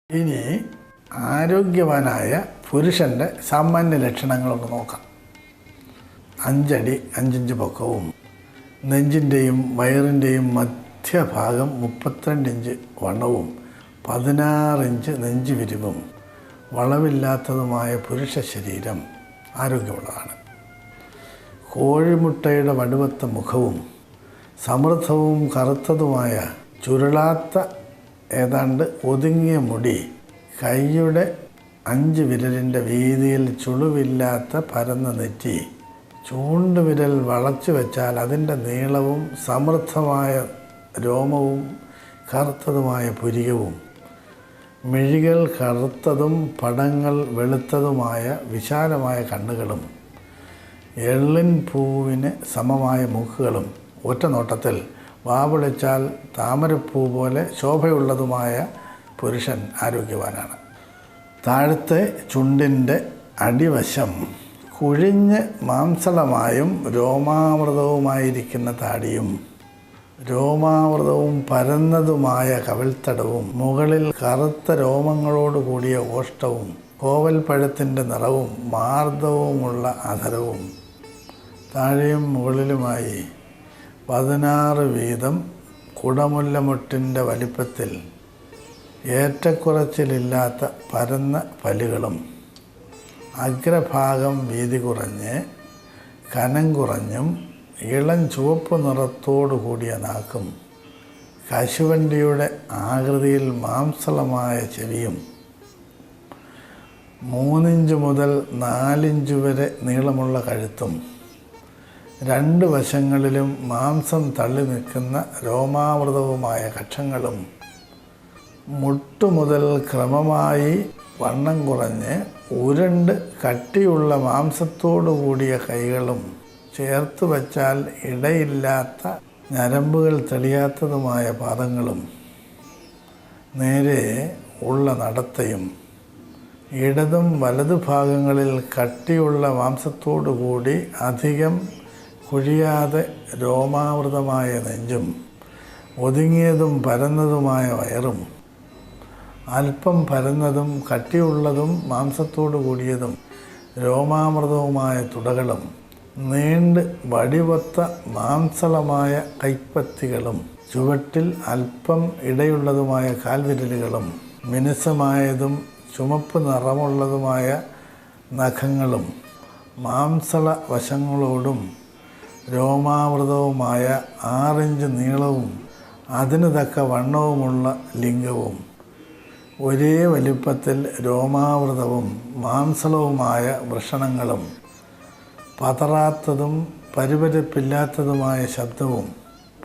ഇനി ആരോഗ്യവാനായ പുരുഷൻ്റെ സാമാന്യ ലക്ഷണങ്ങളൊന്ന് നോക്കാം. 5 അടി 5 ഇഞ്ച് പൊക്കവും നെഞ്ചിൻ്റെയും വയറിൻ്റെയും മധ്യഭാഗം 32 ഇഞ്ച് വണ്ണവും 16 ഇഞ്ച് നെഞ്ച് വിരിവും വളവില്ലാത്തതുമായ പുരുഷ ശരീരം ആരോഗ്യമുള്ളതാണ്. കോഴിമുട്ടയുടെ വടുവത്ത മുഖവും സമൃദ്ധവും കറുത്തതുമായ ചുരുളാത്ത ഏതാണ്ട് ഒതുങ്ങിയ മുടി, കൈയുടെ 5 വിരലിൻ്റെ വീതിയിൽ ചുളിവില്ലാത്ത പരന്ന നെറ്റി, ചൂണ്ടുവിരൽ വളച്ചു വെച്ചാൽ അതിൻ്റെ നീളവും സമൃദ്ധമായ രോമവും കറുത്തതുമായ പുരികവും, മിഴികൾ കറുത്തതും പടങ്ങൾ വെളുത്തതുമായ വിശാലമായ കണ്ണുകളും, എള്ളിൻ പൂവിന് സമമായ മൂക്കുകളും, ഒറ്റ നോട്ടത്തിൽ വാവിളിച്ചാൽ താമരപ്പൂ പോലെ ശോഭയുള്ളതുമായ പുരുഷൻ ആരോഗ്യവാനാണ്. താഴത്തെ ചുണ്ടിൻ്റെ അടിവശം കുഴിഞ്ഞ് മാംസളമായും രോമാവൃതവുമായിരിക്കുന്ന താടിയും, രോമാവൃതവും പരന്നതുമായ കവിൾത്തടവും, മുകളിൽ കറുത്ത രോമങ്ങളോട് കൂടിയ ഓഷ്ടവും, കോവൽ പഴത്തിൻ്റെ നിറവും മാർദ്ദവുമുള്ള അധരവും, താഴെയും മുകളിലുമായി 16 വീതം കുടമുല്ലമുട്ടിൻ്റെ വലിപ്പത്തിൽ ഏറ്റക്കുറച്ചിലില്ലാത്ത പരന്ന പല്ലുകളും, അഗ്രഭാഗം വീതി കുറഞ്ഞ് കനം കുറഞ്ഞും ഇളം ചുവപ്പ് നിറത്തോടു കൂടിയ നാക്കും, കശുവണ്ടിയുടെ ആകൃതിയിൽ മാംസളമായ ചെവിയും, 3 ഇഞ്ച് മുതൽ 4 ഇഞ്ച് വരെ നീളമുള്ള കഴുത്തും, 2 വശങ്ങളിലും മാംസം തള്ളി നിൽക്കുന്ന രോമാവൃതവുമായ കക്ഷങ്ങളും, മുട്ടുമുതൽ ക്രമമായി വണ്ണം കുറഞ്ഞ് ഉരുണ്ട് കട്ടിയുള്ള മാംസത്തോടു കൂടിയ കൈകളും, ചേർത്ത് വച്ചാൽ ഇടയില്ലാത്ത ഞരമ്പുകൾ തെളിയാത്തതുമായ പാദങ്ങളും, നേരെ ഉള്ള നടത്തയും, ഇടതും വലതു ഭാഗങ്ങളിൽ കട്ടിയുള്ള മാംസത്തോടു കൂടി അധികം കുഴിയാതെ രോമാവൃതമായ നെഞ്ചും, ഒതുങ്ങിയതും പരന്നതുമായ വയറും, അല്പം പരന്നതും കട്ടിയുള്ളതും മാംസത്തോടു കൂടിയതും രോമാമൃതവുമായ തുടകളും, നീണ്ട് വടിവത്ത മാംസളമായ കൈപ്പത്തികളും, ചുവട്ടിൽ അല്പം ഇടയുള്ളതുമായ കാൽവിരലുകളും, മിനുസമായതും ചുമപ്പ് നിറമുള്ളതുമായ നഖങ്ങളും, മാംസള വശങ്ങളോടും രോമാവൃതവുമായ 6 ഇഞ്ച് നീളവും അതിന് തക്ക വണ്ണവുമുള്ള ലിംഗവും, ഒരേ വലിപ്പത്തിൽ രോമാവൃതവും മാംസളവുമായ വൃഷണങ്ങളും, പതറാത്തതും പരിപരിപ്പില്ലാത്തതുമായ ശബ്ദവും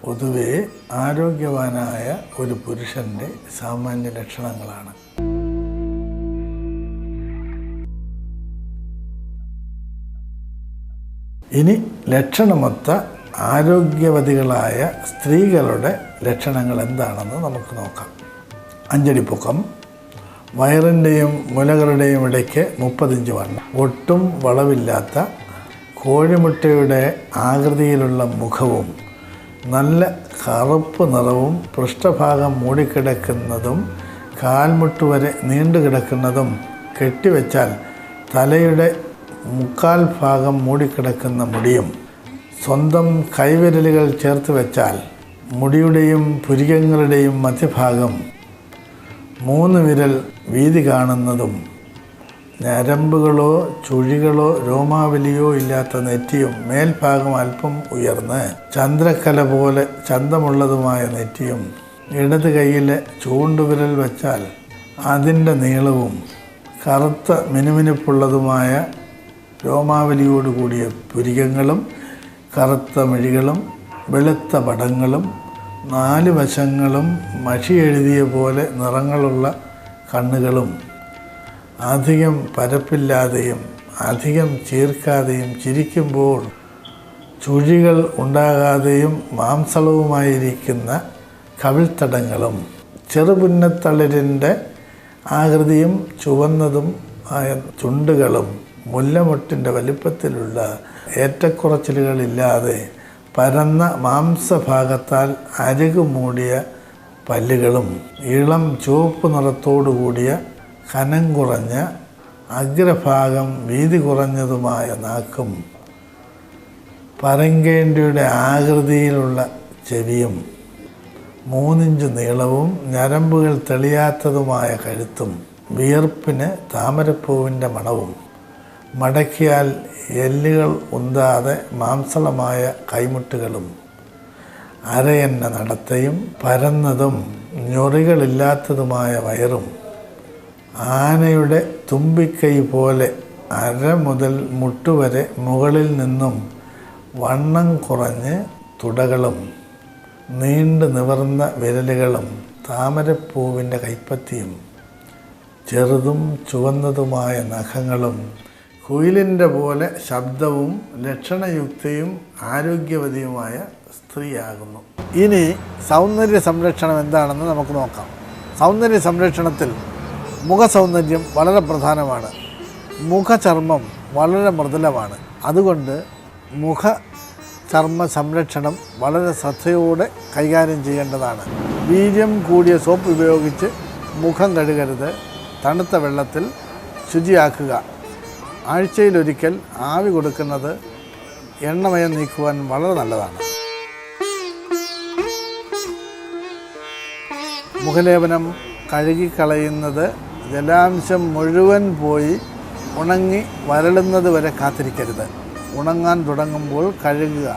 പൊതുവെ ആരോഗ്യവാനായ ഒരു പുരുഷൻ്റെ സാമാന്യ ലക്ഷണങ്ങളാണ്. ഇനി ലക്ഷണമൊത്ത ആരോഗ്യവതികളായ സ്ത്രീകളുടെ ലക്ഷണങ്ങൾ എന്താണെന്ന് നമുക്ക് നോക്കാം. 5 അടി പൊക്കം, വയറിൻ്റെയും മുലകളുടെയും ഇടയ്ക്ക് 30 ഇഞ്ച് വണ്ണം, ഒട്ടും വളവില്ലാത്ത കോഴിമുട്ടയുടെ ആകൃതിയിലുള്ള മുഖവും, നല്ല കറുപ്പ് നിറവും, പൃഷ്ഠഭാഗം മൂടിക്കിടക്കുന്നതും കാൽമുട്ട് വരെ നീണ്ടു കിടക്കുന്നതും, കെട്ടിവെച്ചാൽ തലയുടെ 3/4 ഭാഗം മൂടിക്കിടക്കുന്ന മുടിയും, സ്വന്തം കൈവിരലുകൾ ചേർത്ത് വെച്ചാൽ മുടിയുടെയും പുരികങ്ങളുടെയും മധ്യഭാഗം 3 വിരൽ വീതി കാണുന്നതും, ഞരമ്പുകളോ ചുഴികളോ രോമാവലിയോ ഇല്ലാത്ത നെറ്റിയും, മേൽഭാഗം അല്പം ഉയർന്ന് ചന്ദ്രക്കല പോലെ ചന്തമുള്ളതുമായ നെറ്റിയും, ഇടത് കൈയിലെ ചൂണ്ടുവിരൽ വച്ചാൽ അതിൻ്റെ നീളവും കറുത്ത മിനുമിനുപ്പുള്ളതുമായ രോമാവലിയോട് കൂടിയ പുരികങ്ങളും, കറുത്ത മിഴികളും, വെളുത്ത പടങ്ങളും, 4 വശങ്ങളും മഷി എഴുതിയ പോലെ നിറങ്ങളുള്ള കണ്ണുകളും, അധികം പരപ്പില്ലാതെയും അധികം ചീർക്കാതെയും ചിരിക്കുമ്പോൾ ചുഴികൾ ഉണ്ടാകാതെയും മാംസളവുമായിരിക്കുന്ന കവിൾത്തടങ്ങളും, ചെറുപുന്നത്തളിരിൻ്റെ ആകൃതിയും ചുവന്നതും ആയ ചുണ്ടുകളും, മുല്ലമുട്ടിൻ്റെ വലിപ്പത്തിലുള്ള ഏറ്റക്കുറച്ചിലുകളില്ലാതെ പരന്ന മാംസഭാഗത്താൽ അരികു മൂടിയ പല്ലുകളും ഇളം ചുവപ്പ് നിറത്തോടു കൂടിയ കനം കുറഞ്ഞ അഗ്രഭാഗം വീതി കുറഞ്ഞതുമായ നാക്കും പറങ്കേണ്ടിയുടെ ആകൃതിയിലുള്ള ചെവിയും 3 ഇഞ്ച് നീളവും ഞരമ്പുകൾ തെളിയാത്തതുമായ കഴുത്തും വിയർപ്പിന് താമരപ്പൂവിൻ്റെ മണവും മടക്കിയാൽ എല്ലുകൾ ഉന്താതെ മാംസളമായ കൈമുട്ടുകളും അരയെന്ന നടത്തയും പരന്നതും ഞൊറികളില്ലാത്തതുമായ വയറും ആനയുടെ തുമ്പിക്കൈ പോലെ അര മുതൽ മുട്ടുവരെ മുകളിൽ നിന്നും വണ്ണം കുറഞ്ഞ് തുടകളും നീണ്ടു നിവർന്ന വിരലുകളും താമരപ്പൂവിൻ്റെ കൈപ്പത്തിയും ചെറുതും ചുവന്നതുമായ നഖങ്ങളും കുയിലിൻ്റെ പോലെ ശബ്ദവും ലക്ഷണയുക്തയും ആരോഗ്യവതിയുമായ സ്ത്രീയാകുന്നു. ഇനി സൗന്ദര്യ സംരക്ഷണം എന്താണെന്ന് നമുക്ക് നോക്കാം. സൗന്ദര്യ സംരക്ഷണത്തിൽ മുഖസൗന്ദര്യം വളരെ പ്രധാനമാണ്. മുഖചർമ്മം വളരെ മൃദുലമാണ്. അതുകൊണ്ട് മുഖചർമ്മ സംരക്ഷണം വളരെ ശ്രദ്ധയോടെ കൈകാര്യം ചെയ്യേണ്ടതാണ്. വീര്യം കൂടിയ സോപ്പ് ഉപയോഗിച്ച് മുഖം കഴുകരുത്. തണുത്ത വെള്ളത്തിൽ ശുചിയാക്കുക. ആഴ്ചയിലൊരിക്കൽ ആവി കൊടുക്കുന്നത് എണ്ണമയം നീക്കുവാൻ വളരെ നല്ലതാണ്. മുഖലേപനം കഴുകിക്കളയുന്നത് ജലാംശം മുഴുവൻ പോയി ഉണങ്ങി വരളുന്നത് വരെ കാത്തിരിക്കരുത്. ഉണങ്ങാൻ തുടങ്ങുമ്പോൾ കഴുകുക.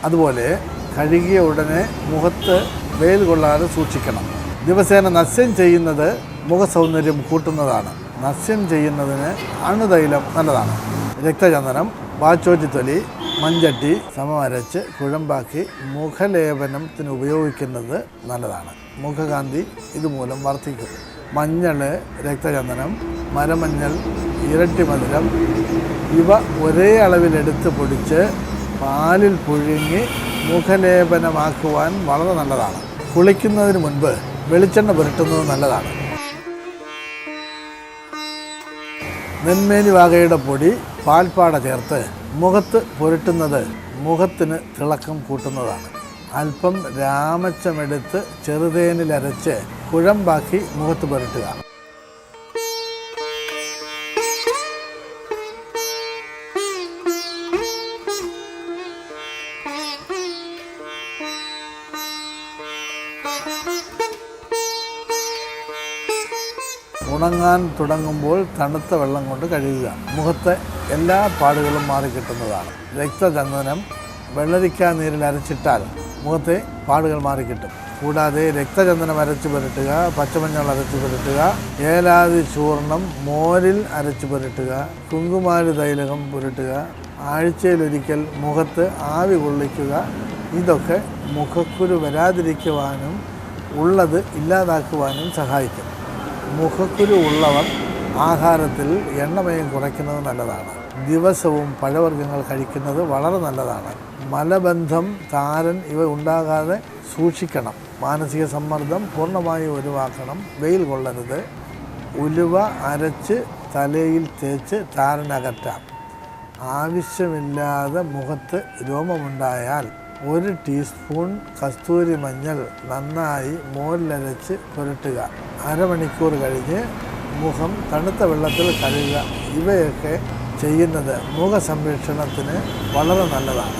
അതുപോലെ കഴുകിയ ഉടനെ മുഖത്ത് വെയിൽ കൊള്ളാതെ സൂക്ഷിക്കണം. ദിവസേന നസ്യം ചെയ്യുന്നത് മുഖസൗന്ദര്യം കൂട്ടുന്നതാണ്. നസ്യം ചെയ്യുന്നതിന് അണുതൈലം നല്ലതാണ്. രക്തചന്ദനം, വാച്ചോറ്റിത്തൊലി, മഞ്ചട്ടി സമമരച്ച് കുഴമ്പാക്കി മുഖലേപനത്തിന് ഉപയോഗിക്കുന്നത് നല്ലതാണ്. മുഖകാന്തി ഇതുമൂലം വർദ്ധിക്കും. മഞ്ഞൾ, രക്തചന്ദനം, മരമഞ്ഞൾ, ഇരട്ടി മധുരം ഇവ ഒരേ അളവിലെടുത്ത് പൊടിച്ച് പാലിൽ പുഴുങ്ങി മുഖലേപനമാക്കുവാൻ വളരെ നല്ലതാണ്. കുളിക്കുന്നതിന് മുൻപ് വെളിച്ചെണ്ണ പുരട്ടുന്നത് നല്ലതാണ്. നെന്മേനി വാകയുടെ പൊടി പാൽപ്പാട ചേർത്ത് മുഖത്ത് പുരട്ടുന്നത് മുഖത്തിന് തിളക്കം കൂട്ടുന്നതാണ്. അല്പം രാമച്ചമെടുത്ത് ചെറുതേനിലരച്ച് കുഴമ്പാക്കി മുഖത്ത് പുരട്ടുക. ഉണങ്ങാൻ തുടങ്ങുമ്പോൾ തണുത്ത വെള്ളം കൊണ്ട് കഴുകുക. മുഖത്തെ എല്ലാ പാടുകളും മാറിക്കിട്ടുന്നതാണ്. രക്തചന്ദനം വെള്ളരിക്ക നീരിൽ അരച്ചിട്ടാൽ മുഖത്തെ പാടുകൾ മാറിക്കിട്ടും. കൂടാതെ രക്തചന്ദനം അരച്ച് പുരട്ടുക, പച്ചമഞ്ഞൾ അരച്ച് പുരട്ടുക, ഏലാതി ചൂർണം മോരിൽ അരച്ച് പുരട്ടുക, കുങ്കുമാരി തൈലകം പുരട്ടുക, ആഴ്ചയിലൊരിക്കൽ മുഖത്ത് ആവി കൊള്ളിക്കുക. ഇതൊക്കെ മുഖക്കുരു വരാതിരിക്കുവാനും ഉള്ളത് ഇല്ലാതാക്കുവാനും സഹായിക്കും. മുഖക്കുരു ഉള്ളവർ ആഹാരത്തിൽ എണ്ണമയം കുറയ്ക്കുന്നത് നല്ലതാണ്. ദിവസവും പഴവർഗ്ഗങ്ങൾ കഴിക്കുന്നത് വളരെ നല്ലതാണ്. മലബന്ധം, താരൻ ഇവ ഉണ്ടാകാതെ സൂക്ഷിക്കണം. മാനസിക സമ്മർദ്ദം പൂർണ്ണമായും ഒഴിവാക്കണം. വെയിൽ കൊള്ളരുത്. ഉലുവ അരച്ച് തലയിൽ തേച്ച് താരനകറ്റാം. ആവശ്യമില്ലാതെ മുഖത്ത് രോമമുണ്ടായാൽ 1 ടീസ്പൂൺ കസ്തൂരി മഞ്ഞൾ നന്നായി മോരിലരച്ച് പുരട്ടുക. അരമണിക്കൂർ കഴിഞ്ഞ് മുഖം തണുത്ത വെള്ളത്തിൽ കഴുകുക. ഇവയൊക്കെ ചെയ്യുന്നത് മുഖ സംരക്ഷണത്തിന് വളരെ നല്ലതാണ്.